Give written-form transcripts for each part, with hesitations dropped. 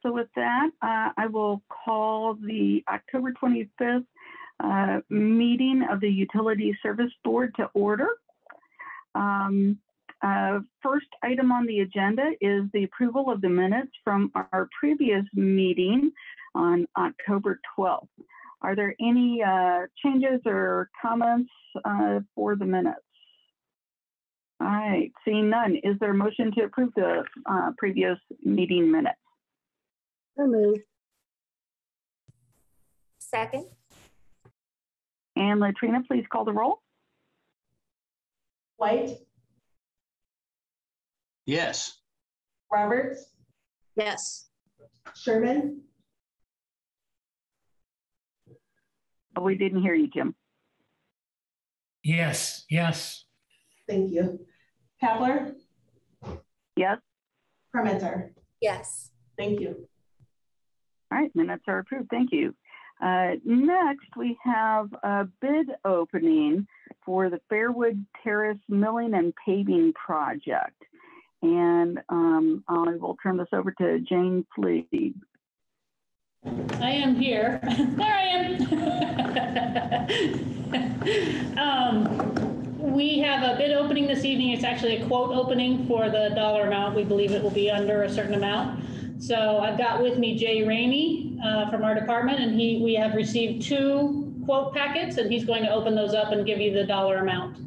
So with that, I will call the October 25th meeting of the Utility Service Board to order. First item on the agenda is the approval of the minutes from our previous meeting on October 12th. Are there any changes or comments for the minutes? All right, seeing none, is there a motion to approve the previous meeting minutes? So moved. Second. And Latrina, please call the roll. White? Yes. Roberts? Yes. Sherman? Oh, we didn't hear you, Jim. Yes. Yes. Thank you. Kapler? Yes. Parmenter? Yes. Thank you. All right, minutes are approved. Thank you. Next, we have a bid opening for the Fairwood Terrace Milling and Paving Project. And I will turn this over to Jane Fleeg. I am here. There I am. We have a bid opening this evening. It's actually a quote opening for the dollar amount. We believe it will be under a certain amount. So I've got with me Jay Ramey from our department, and we have received 2 quote packets, and he's going to open those up and give you the dollar amount.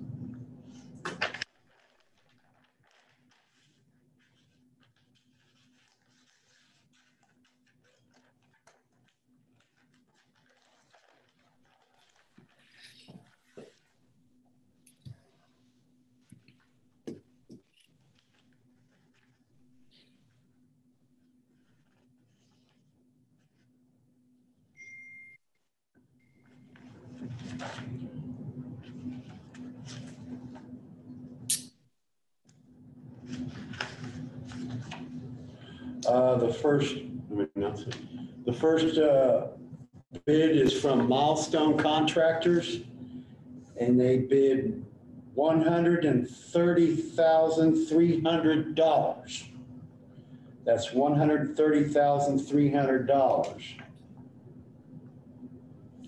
The first bid is from Milestone Contractors, and they bid $130,300. That's $130,300.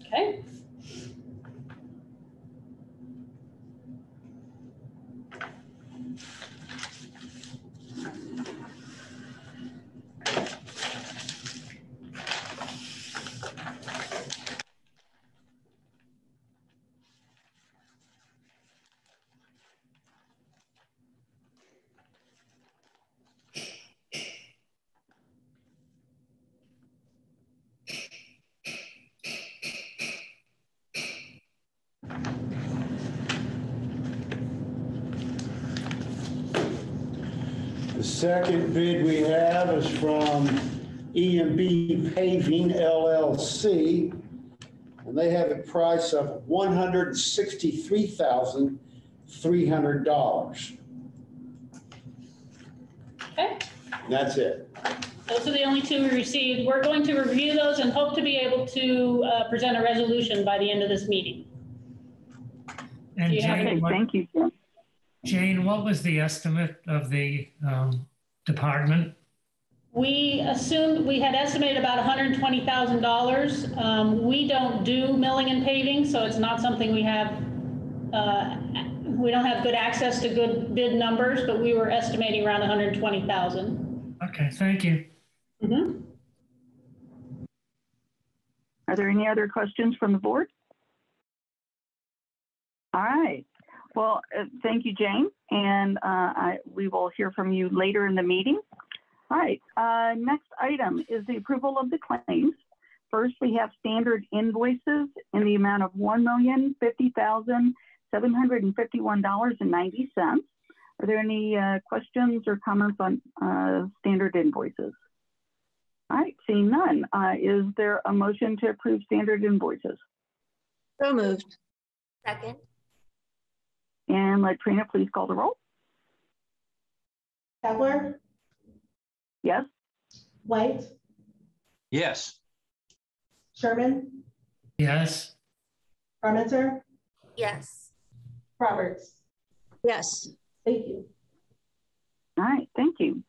Okay. The second bid we have is from E&B Paving LLC, and they have a price of $163,300. Okay. And that's it. Those are the only 2 we received. We're going to review those and hope to be able to present a resolution by the end of this meeting. And Jane, thank you, Jim. Jane, what was the estimate of the department? We had estimated about $120,000. We don't do milling and paving, so it's not something we have. We don't have good access to good bid numbers, but we were estimating around $120,000. Okay, thank you. Mm-hmm. Are there any other questions from the board? All right. Well, thank you, Jane, and we will hear from you later in the meeting. All right, next item is the approval of the claims. First, we have standard invoices in the amount of $1,050,751.90. Are there any questions or comments on standard invoices? All right, seeing none, is there a motion to approve standard invoices? So moved. Second. And Latrina, please call the roll. Kapler? Yes. White? Yes. Sherman? Yes. Parmenter? Yes. Roberts? Yes. Thank you. All right, thank you.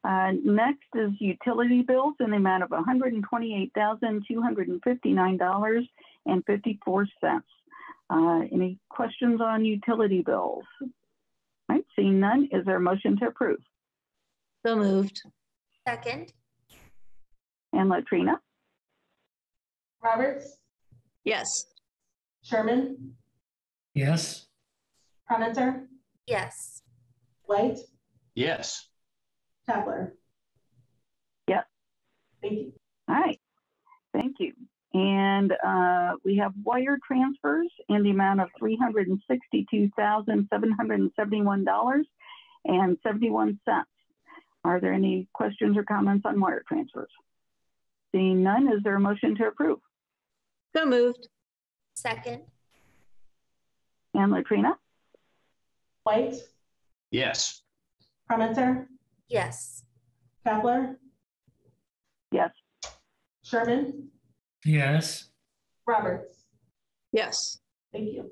Next is utility bills in the amount of $128,259.54. Any questions on utility bills? All right, seeing none, is there a motion to approve? So moved. Second. And Latrina? Roberts, Yes. Sherman, yes, Cronitzer, Yes. White, Yes. Kavler. Yes. Thank you. All right, thank you. And we have wire transfers in the amount of $362,771.71. Are there any questions or comments on wire transfers? Seeing none, is there a motion to approve? So moved. Second. And Latrina? White, Yes. Cronitzer, Yes. Kavler, Yes. Sherman, yes, Roberts. Yes. Thank you.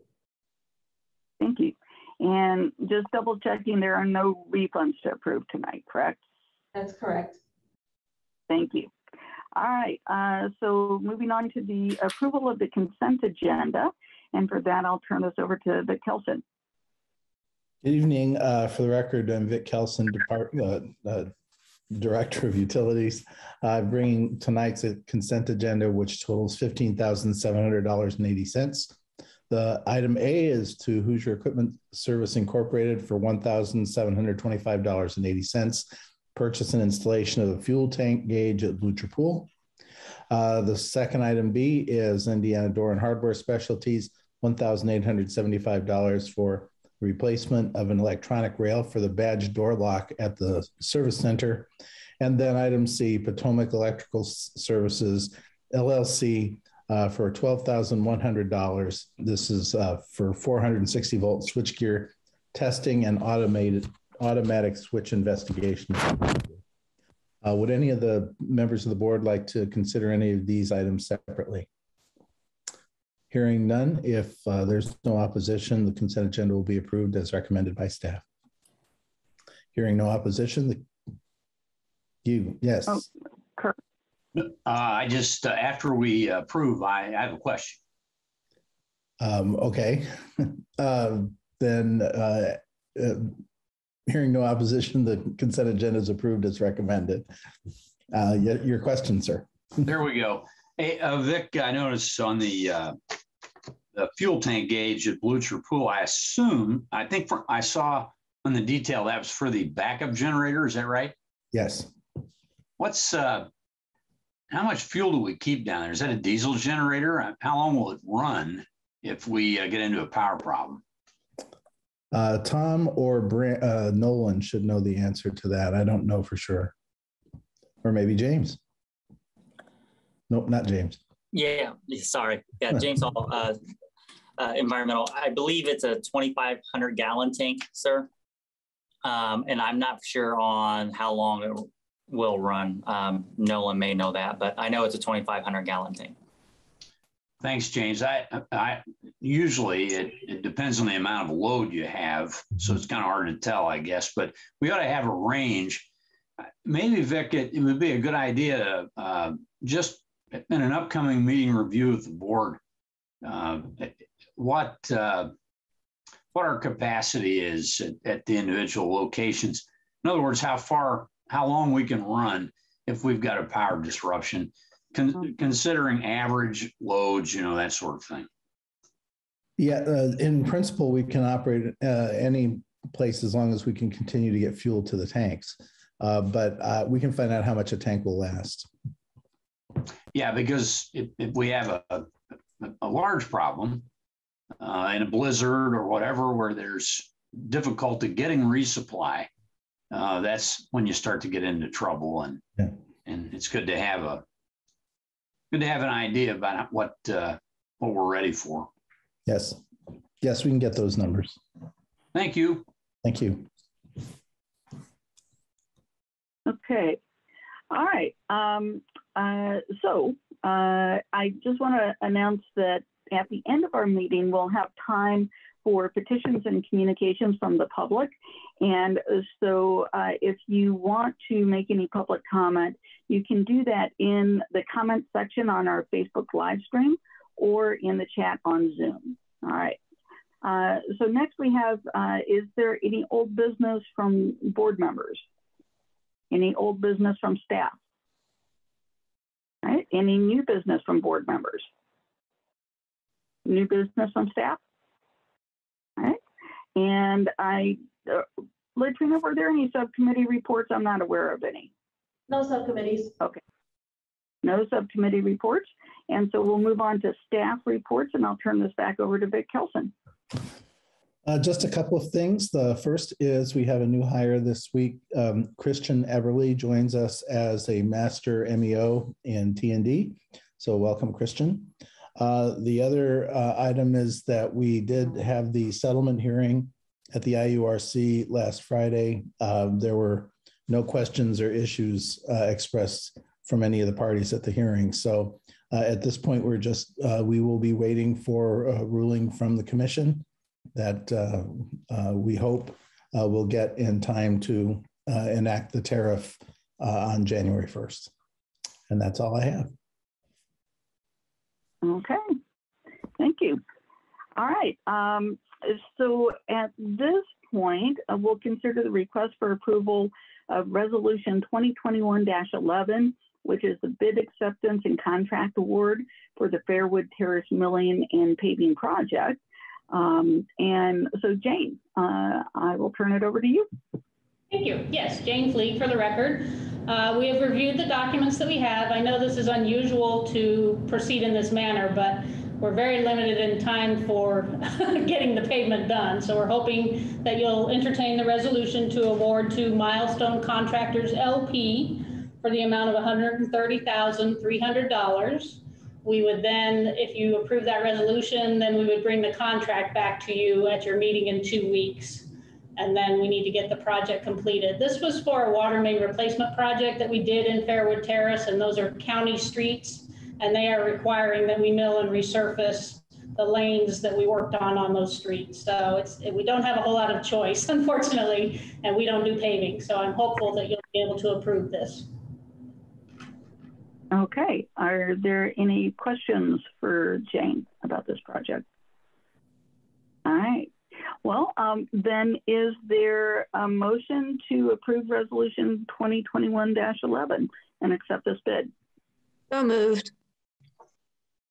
Thank you. And just double checking, there are no refunds to approve tonight, correct? That's correct. Thank you. All right, so moving on to the approval of the consent agenda. And for that, I'll turn this over to Vic Kelson. Good evening. For the record, I'm Vic Kelson, Director of Utilities. Bringing tonight's consent agenda, which totals $15,700.80. The item A is to Hoosier Equipment Service Incorporated for $1,725.80. Purchase and installation of a fuel tank gauge at Blucher Pool. The second item B is Indiana Door and Hardware Specialties, $1,875 for replacement of an electronic rail for the badge door lock at the service center. And then item C, Potomac Electrical Services, LLC, for $12,100. This is for 460 volt switchgear testing and automatic switch investigation. Would any of the members of the board like to consider any of these items separately? Hearing none, if there's no opposition, the consent agenda will be approved as recommended by staff. Hearing no opposition, yes. Oh, Kurt. I just, after we approve, I have a question. Okay. Then hearing no opposition, the consent agenda is approved as recommended. Your question, sir. There we go. Hey, Vic, I noticed on the fuel tank gauge at Blucher Pool, I think I saw on the detail that was for the backup generator. Is that right? Yes. What's, how much fuel do we keep down there? Is that a diesel generator? How long will it run if we get into a power problem? Tom or Nolan should know the answer to that. I don't know for sure. Or maybe James. Nope, not James. Yeah, sorry. Yeah, James Hall, Environmental. I believe it's a 2,500 gallon tank, sir. And I'm not sure on how long it will run. Nolan may know that, but I know it's a 2,500 gallon tank. Thanks, James. I usually it depends on the amount of load you have, so it's kind of hard to tell, I guess. But we ought to have a range. Maybe, Vic, it would be a good idea to just in an upcoming meeting review of the board, what our capacity is at the individual locations. In other words, how long we can run if we've got a power disruption. Considering average loads, that sort of thing. Yeah, in principle, we can operate any place as long as we can continue to get fuel to the tanks. But we can find out how much a tank will last. Yeah, because if we have a large problem in a blizzard or whatever, where there's difficulty getting resupply, that's when you start to get into trouble. And it's good to have an idea about what we're ready for. Yes, we can get those numbers. Thank you. Thank you. Okay. All right. So I just want to announce that at the end of our meeting, we'll have time for petitions and communications from the public. And so if you want to make any public comment, you can do that in the comment section on our Facebook live stream or in the chat on Zoom. All right. So next we have, is there any old business from board members? Any old business from staff? All right. Any new business from board members? New business from staff? All right. And Latrina, were there any subcommittee reports? I'm not aware of any. No subcommittees. Okay. No subcommittee reports. And so we'll move on to staff reports, and I'll turn this back over to Vic Kelson. Just a couple of things. The first is we have a new hire this week. Christian Everly joins us as a master MEO in T&D. So welcome, Christian. The other item is that we did have the settlement hearing at the IURC last Friday. There were no questions or issues expressed from any of the parties at the hearing. So at this point, we will be waiting for a ruling from the commission that we hope we'll get in time to enact the tariff on January 1st. And that's all I have. Okay, thank you. All right, so at this point, we'll consider the request for approval of Resolution 2021-11, which is the bid acceptance and contract award for the Fairwood Terrace Milling and Paving Project. And so Jane, I will turn it over to you. Thank you. Yes, Jane Fleet for the record. We have reviewed the documents that we have. I know this is unusual to proceed in this manner, but we're very limited in time for getting the pavement done. So we're hoping that you'll entertain the resolution to award to Milestone Contractors LP for the amount of $130,300. We would then, if you approve that resolution, then we would bring the contract back to you at your meeting in 2 weeks. And then we need to get the project completed. This was for a water main replacement project that we did in Fairwood Terrace, and those are county streets, and they are requiring that we mill and resurface the lanes that we worked on those streets. So we don't have a whole lot of choice, unfortunately, and we don't do paving. So I'm hopeful that you'll be able to approve this. Okay, are there any questions for Jane about this project? All right, well, then is there a motion to approve Resolution 2021-11 and accept this bid? So moved.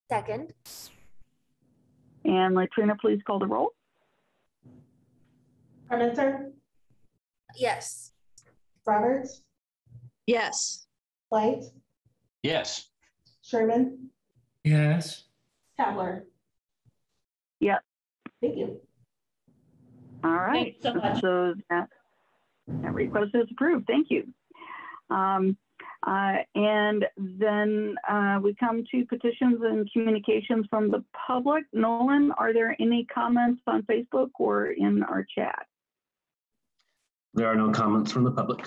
Second. And Latrina, please call the roll. Parmenter, Yes. Roberts, Yes. White, Yes. Sherman, Yes. Kapler. Yep. Thank you. All right. Thanks so much. So that request is approved. Thank you. And then we come to petitions and communications from the public. Nolan, are there any comments on Facebook or in our chat? There are no comments from the public.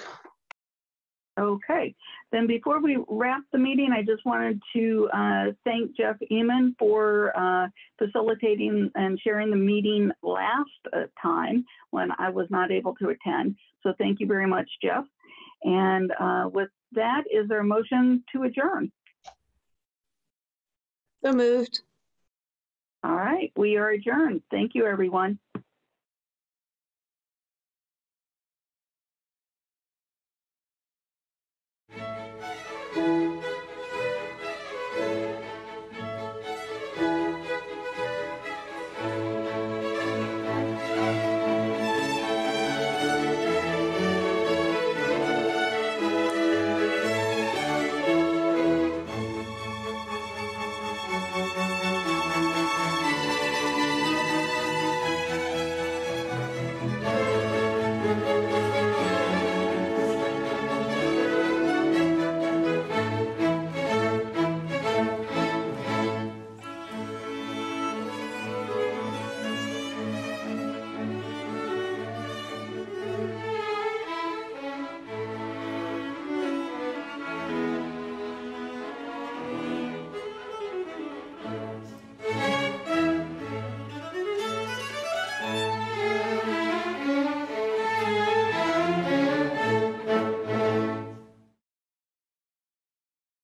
Okay, then before we wrap the meeting, I just wanted to thank Jeff Eman for facilitating and sharing the meeting last time when I was not able to attend. So thank you very much, Jeff. And with that, is there a motion to adjourn? So moved. All right, we are adjourned. Thank you, everyone.